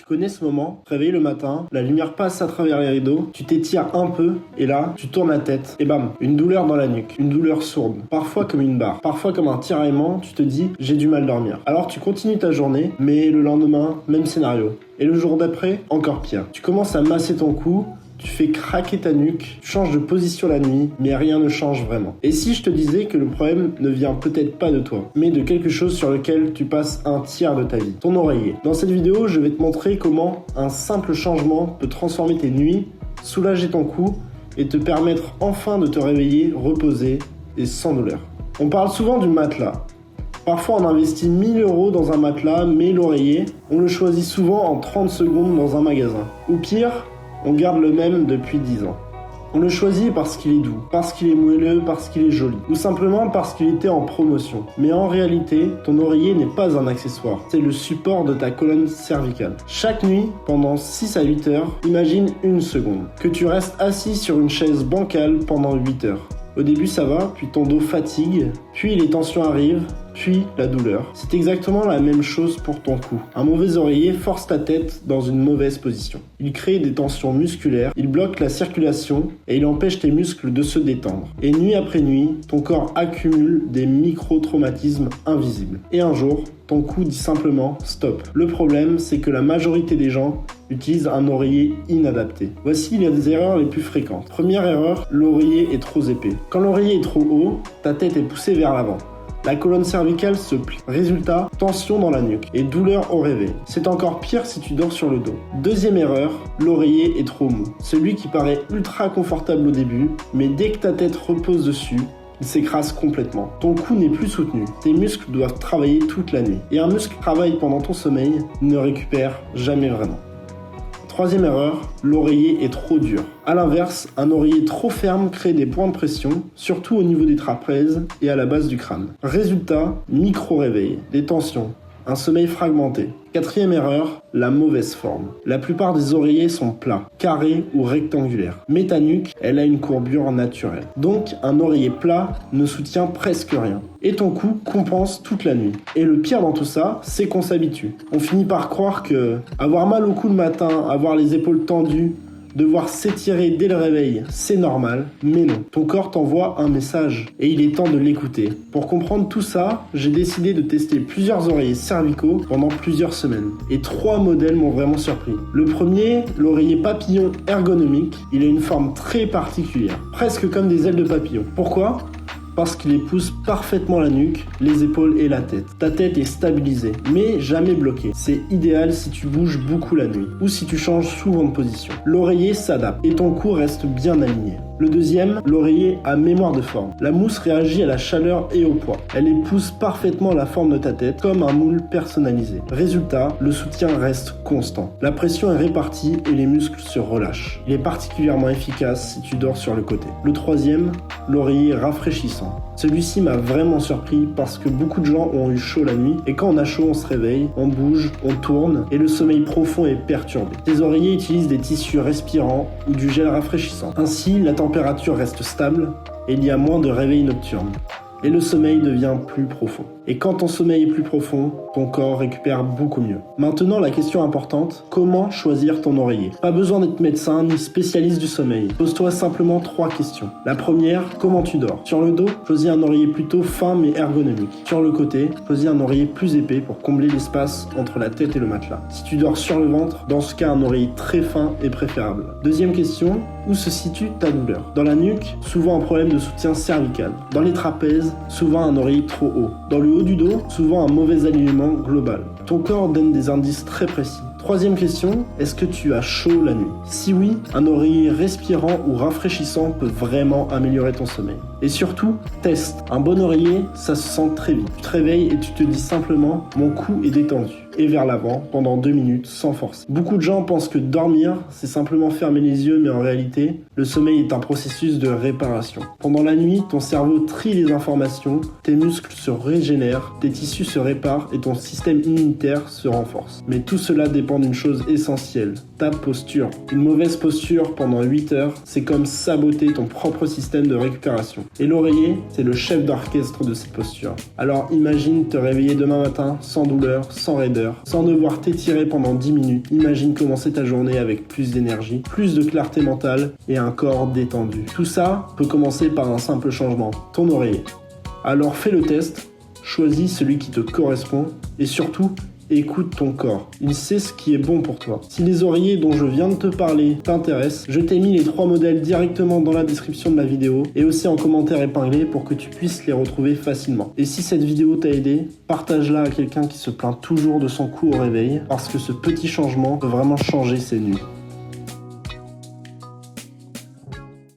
Tu connais ce moment? Réveillé le matin, la lumière passe à travers les rideaux, tu t'étires un peu et là, tu tournes la tête et bam, une douleur dans la nuque, une douleur sourde, parfois comme une barre, parfois comme un tiraillement, tu te dis j'ai du mal dormir. Alors tu continues ta journée, mais le lendemain, même scénario. Et le jour d'après, encore pire. Tu commences à masser ton cou, tu fais craquer ta nuque, tu changes de position la nuit, mais rien ne change vraiment. Et si je te disais que le problème ne vient peut-être pas de toi, mais de quelque chose sur lequel tu passes un tiers de ta vie, ton oreiller. Dans cette vidéo, je vais te montrer comment un simple changement peut transformer tes nuits, soulager ton cou et te permettre enfin de te réveiller, reposé et sans douleur. On parle souvent du matelas. Parfois on investit 1000 € dans un matelas, mais l'oreiller, on le choisit souvent en 30 secondes dans un magasin. Ou pire, on garde le même depuis 10 ans. On le choisit parce qu'il est doux, parce qu'il est moelleux, parce qu'il est joli, ou simplement parce qu'il était en promotion. Mais en réalité, ton oreiller n'est pas un accessoire, c'est le support de ta colonne cervicale. Chaque nuit, pendant 6 à 8 heures, imagine une seconde, que tu restes assis sur une chaise bancale pendant 8 heures. Au début ça va, puis ton dos fatigue, puis les tensions arrivent, puis la douleur. C'est exactement la même chose pour ton cou. Un mauvais oreiller force ta tête dans une mauvaise position. Il crée des tensions musculaires, il bloque la circulation et il empêche tes muscles de se détendre. Et nuit après nuit, ton corps accumule des micro-traumatismes invisibles. Et un jour, ton cou dit simplement « stop ». Le problème, c'est que la majorité des gens utilisent un oreiller inadapté. Voici les erreurs les plus fréquentes. Première erreur, l'oreiller est trop épais. Quand l'oreiller est trop haut, ta tête est poussée vers l'avant. La colonne cervicale se plie. Résultat, tension dans la nuque et douleur au réveil. C'est encore pire si tu dors sur le dos. Deuxième erreur, l'oreiller est trop mou. Celui qui paraît ultra confortable au début, mais dès que ta tête repose dessus, il s'écrase complètement. Ton cou n'est plus soutenu. Tes muscles doivent travailler toute la nuit. Et un muscle qui travaille pendant ton sommeil ne récupère jamais vraiment. Troisième erreur, l'oreiller est trop dur. A l'inverse, un oreiller trop ferme crée des points de pression, surtout au niveau des trapèzes et à la base du crâne. Résultat, micro-réveil, des tensions, un sommeil fragmenté. Quatrième erreur, la mauvaise forme. La plupart des oreillers sont plats, carrés ou rectangulaires. Mais ta nuque, elle a une courbure naturelle. Donc, un oreiller plat ne soutient presque rien. Et ton cou compense toute la nuit. Et le pire dans tout ça, c'est qu'on s'habitue. On finit par croire que avoir mal au cou le matin, avoir les épaules tendues, devoir s'étirer dès le réveil, c'est normal, mais non. Ton corps t'envoie un message et il est temps de l'écouter. Pour comprendre tout ça, j'ai décidé de tester plusieurs oreillers cervicaux pendant plusieurs semaines. Et 3 modèles m'ont vraiment surpris. Le premier, l'oreiller papillon ergonomique, il a une forme très particulière, presque comme des ailes de papillon. Pourquoi ? Parce qu'il épouse parfaitement la nuque, les épaules et la tête. Ta tête est stabilisée, mais jamais bloquée. C'est idéal si tu bouges beaucoup la nuit, ou si tu changes souvent de position. L'oreiller s'adapte, et ton cou reste bien aligné. Le deuxième, l'oreiller a mémoire de forme. La mousse réagit à la chaleur et au poids. Elle épouse parfaitement la forme de ta tête, comme un moule personnalisé. Résultat, le soutien reste constant. La pression est répartie et les muscles se relâchent. Il est particulièrement efficace si tu dors sur le côté. Le troisième, l'oreiller rafraîchissant. Celui-ci m'a vraiment surpris parce que beaucoup de gens ont eu chaud la nuit et quand on a chaud on se réveille, on bouge, on tourne et le sommeil profond est perturbé. Tes oreillers utilisent des tissus respirants ou du gel rafraîchissant. Ainsi, la température reste stable et il y a moins de réveils nocturnes. Et le sommeil devient plus profond. Et quand ton sommeil est plus profond, ton corps récupère beaucoup mieux. Maintenant, la question importante, comment choisir ton oreiller ? Pas besoin d'être médecin ni spécialiste du sommeil. Pose-toi simplement 3 questions. La première, comment tu dors ? Sur le dos, choisis un oreiller plutôt fin mais ergonomique. Sur le côté, choisis un oreiller plus épais pour combler l'espace entre la tête et le matelas. Si tu dors sur le ventre, dans ce cas, un oreiller très fin est préférable. Deuxième question, où se situe ta douleur ? Dans la nuque, souvent un problème de soutien cervical. Dans les trapèzes, souvent un oreiller trop haut. Dans le haut du dos, souvent un mauvais alignement global. Ton corps donne des indices très précis. Troisième question, est-ce que tu as chaud la nuit ? Si oui, un oreiller respirant ou rafraîchissant peut vraiment améliorer ton sommeil. Et surtout, teste. Un bon oreiller, ça se sent très vite. Tu te réveilles et tu te dis simplement « mon cou est détendu » et vers l'avant pendant 2 minutes sans force. Beaucoup de gens pensent que dormir, c'est simplement fermer les yeux, mais en réalité, le sommeil est un processus de réparation. Pendant la nuit, ton cerveau trie les informations, tes muscles se régénèrent, tes tissus se réparent et ton système immunitaire se renforce. Mais tout cela dépend d'une chose essentielle, ta posture. Une mauvaise posture pendant 8 heures, c'est comme saboter ton propre système de récupération. Et l'oreiller, c'est le chef d'orchestre de cette posture. Alors imagine te réveiller demain matin sans douleur, sans raideur, heures, sans devoir t'étirer pendant 10 minutes. Imagine commencer ta journée avec plus d'énergie, plus de clarté mentale et un corps détendu. Tout ça peut commencer par un simple changement, ton oreiller. Alors fais le test, choisis celui qui te correspond et surtout, écoute ton corps. Il sait ce qui est bon pour toi. Si les oreillers dont je viens de te parler t'intéressent, je t'ai mis les 3 modèles directement dans la description de la vidéo et aussi en commentaire épinglé pour que tu puisses les retrouver facilement. Et si cette vidéo t'a aidé, partage-la à quelqu'un qui se plaint toujours de son cou au réveil parce que ce petit changement peut vraiment changer ses nuits.